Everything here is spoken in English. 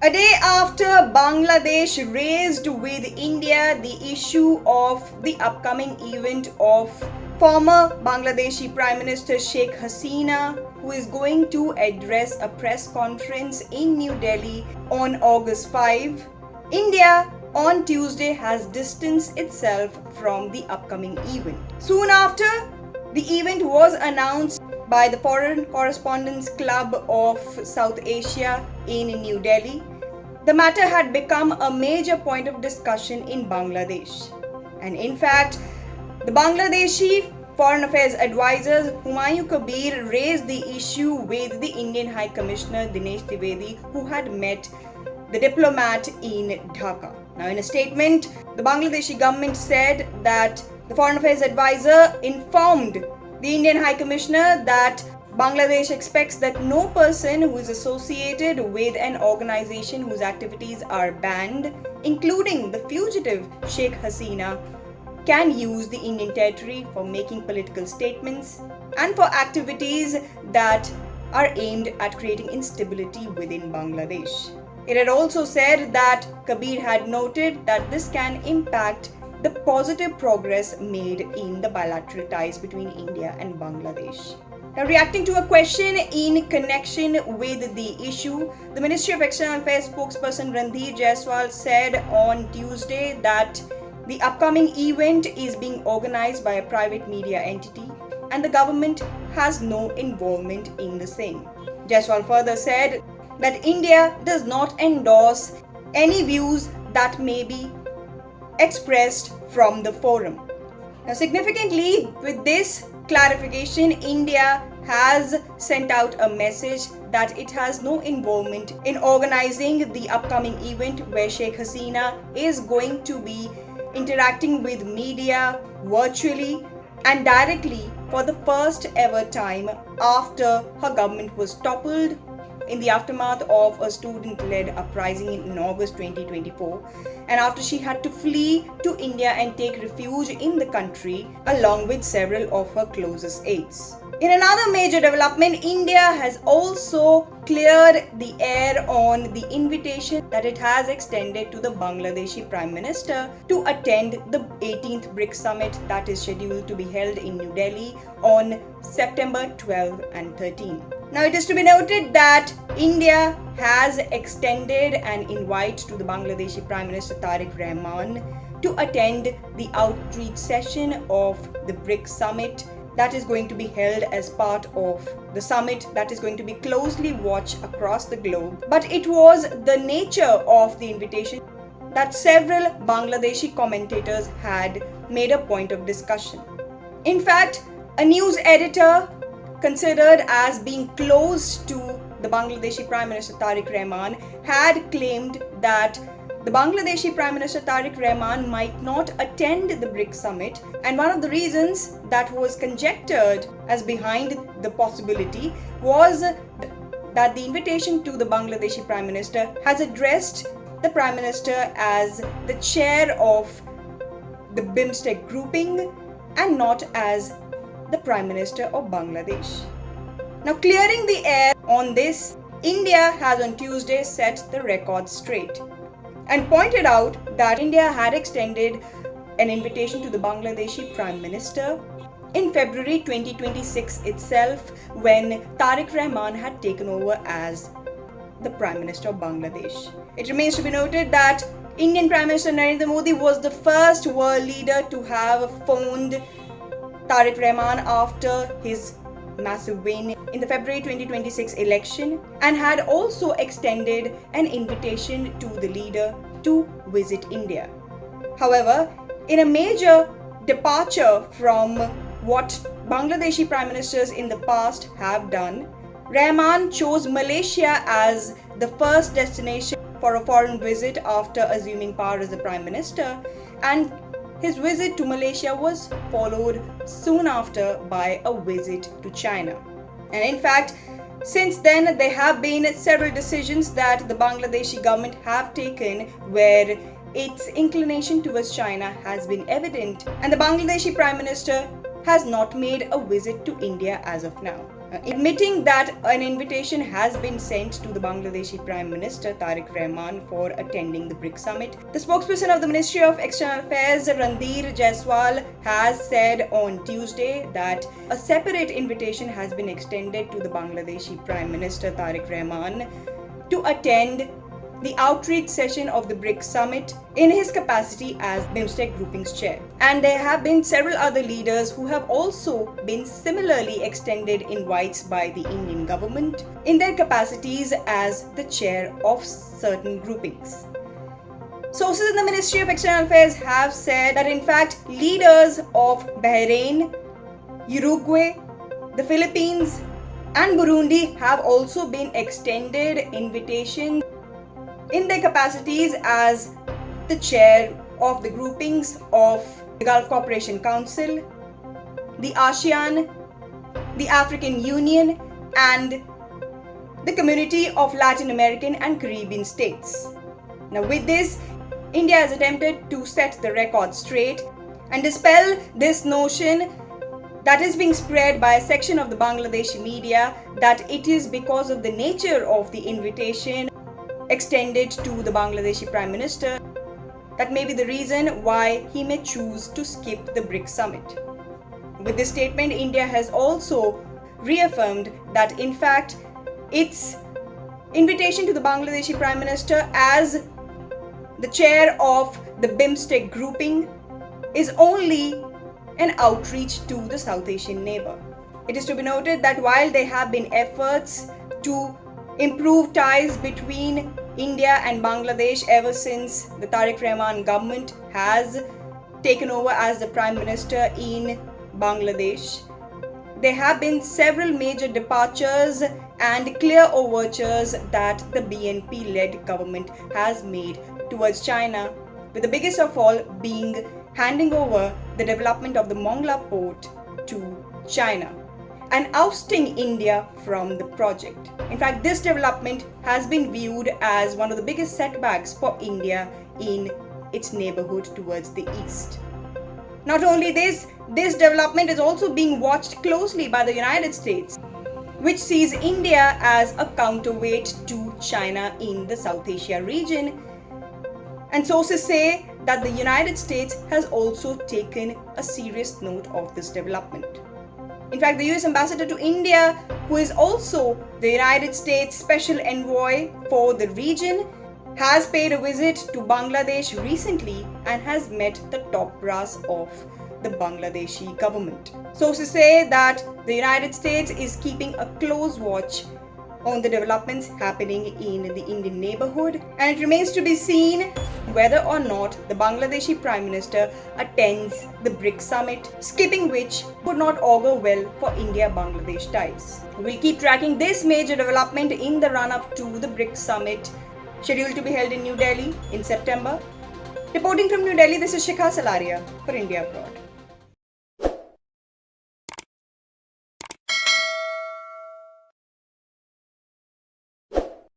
A day after Bangladesh raised with India the issue of the upcoming event of former Bangladeshi Prime Minister Sheikh Hasina, who is going to address a press conference in New Delhi on August 5, India on Tuesday has distanced itself from the upcoming event. Soon after, the event was announced by the Foreign Correspondents Club of South Asia in New Delhi. The matter had become a major point of discussion in Bangladesh. And in fact, the Bangladeshi Foreign Affairs Advisor Humayun Kabir raised the issue with the Indian High Commissioner Dinesh Trivedi, who had met the diplomat in Dhaka. Now, in a statement, the Bangladeshi government said that the Foreign Affairs Advisor informed the Indian High Commissioner that Bangladesh expects that no person who is associated with an organization whose activities are banned, including the fugitive Sheikh Hasina, can use the Indian territory for making political statements and for activities that are aimed at creating instability within Bangladesh. It had also said that Kabir had noted that this can impact the positive progress made in the bilateral ties between India and Bangladesh. Now, reacting to a question in connection with the issue, the Ministry of External Affairs spokesperson Randhir Jaiswal said on Tuesday that the upcoming event is being organized by a private media entity and the government has no involvement in the same. Jaiswal further said that India does not endorse any views that may be expressed from the forum. Now, significantly, with this clarification, India has sent out a message that it has no involvement in organizing the upcoming event where Sheikh Hasina is going to be interacting with media virtually and directly for the first ever time after her government was toppled in the aftermath of a student-led uprising in August 2024, and after she had to flee to India and take refuge in the country along with several of her closest aides. In another major development, India has also cleared the air on the invitation that it has extended to the Bangladeshi Prime Minister to attend the 18th BRICS Summit that is scheduled to be held in New Delhi on September 12 and 13. Now, it is to be noted that India has extended an invite to the Bangladeshi Prime Minister Tariq Rahman to attend the outreach session of the BRICS Summit that is going to be held as part of the summit that is going to be closely watched across the globe. But it was the nature of the invitation that several Bangladeshi commentators had made a point of discussion. In fact, a news editor considered as being close to the Bangladeshi Prime Minister Tariq Rahman had claimed that the Bangladeshi Prime Minister Tariq Rahman might not attend the BRICS Summit, and one of the reasons that was conjectured as behind the possibility was that the invitation to the Bangladeshi Prime Minister has addressed the Prime Minister as the chair of the BIMSTEC grouping and not as the Prime Minister of Bangladesh. Now, clearing the air on this, India has on Tuesday set the record straight and pointed out that India had extended an invitation to the Bangladeshi Prime Minister in February 2026 itself, when Tariq Rahman had taken over as the Prime Minister of Bangladesh. It remains to be noted that Indian Prime Minister Narendra Modi was the first world leader to have phoned Tariq Rahman after his massive win in the February 2026 election and had also extended an invitation to the leader to visit India. However, in a major departure from what Bangladeshi prime ministers in the past have done, Rahman chose Malaysia as the first destination for a foreign visit after assuming power as the prime minister, and his visit to Malaysia was followed soon after by a visit to China. And in fact, since then, there have been several decisions that the Bangladeshi government have taken where its inclination towards China has been evident, and the Bangladeshi Prime Minister has not made a visit to India as of now. admitting that an invitation has been sent to the Bangladeshi Prime Minister Tariq Rahman for attending the BRICS summit. The spokesperson of the Ministry of External Affairs, Randir Jaiswal, has said on Tuesday that a separate invitation has been extended to the Bangladeshi Prime Minister Tariq Rahman to attend the outreach session of the BRICS summit in his capacity as BIMSTEC grouping's chair. And there have been several other leaders who have also been similarly extended invites by the Indian government in their capacities as the chair of certain groupings. Sources in the Ministry of External Affairs have said that in fact leaders of Bahrain, Uruguay, the Philippines and Burundi have also been extended invitations in their capacities as the chair of the groupings of the Gulf Cooperation Council, the ASEAN, the African Union, and the Community of Latin American and Caribbean States. Now, with this, India has attempted to set the record straight and dispel this notion that is being spread by a section of the Bangladeshi media that it is because of the nature of the invitation extended to the Bangladeshi Prime Minister that may be the reason why he may choose to skip the BRICS summit. With this statement, India has also reaffirmed that in fact its invitation to the Bangladeshi Prime Minister as the chair of the BIMSTEC grouping is only an outreach to the South Asian neighbor. It is to be noted that while there have been efforts to improve ties between India and Bangladesh ever since the Tariq Rahman government has taken over as the Prime Minister in Bangladesh, there have been several major departures and clear overtures that the BNP-led government has made towards China, with the biggest of all being handing over the development of the Mongla port to China and ousting India from the project. In fact, this development has been viewed as one of the biggest setbacks for India in its neighborhood towards the east. Not only this development is also being watched closely by the United States, which sees India as a counterweight to China in the South Asia region. And sources say that the United States has also taken a serious note of this development. In fact, the US ambassador to India, who is also the United States special envoy for the region, has paid a visit to Bangladesh recently and has met the top brass of the Bangladeshi government. Sources say that the United States is keeping a close watch on the developments happening in the Indian neighborhood, and it remains to be seen whether or not the Bangladeshi Prime Minister attends the BRICS summit, skipping which would not augur well for India-Bangladesh ties. We'll keep tracking this major development in the run-up to the BRICS summit, scheduled to be held in New Delhi in September. Reporting from New Delhi, this is Shikha Salaria for India Abroad.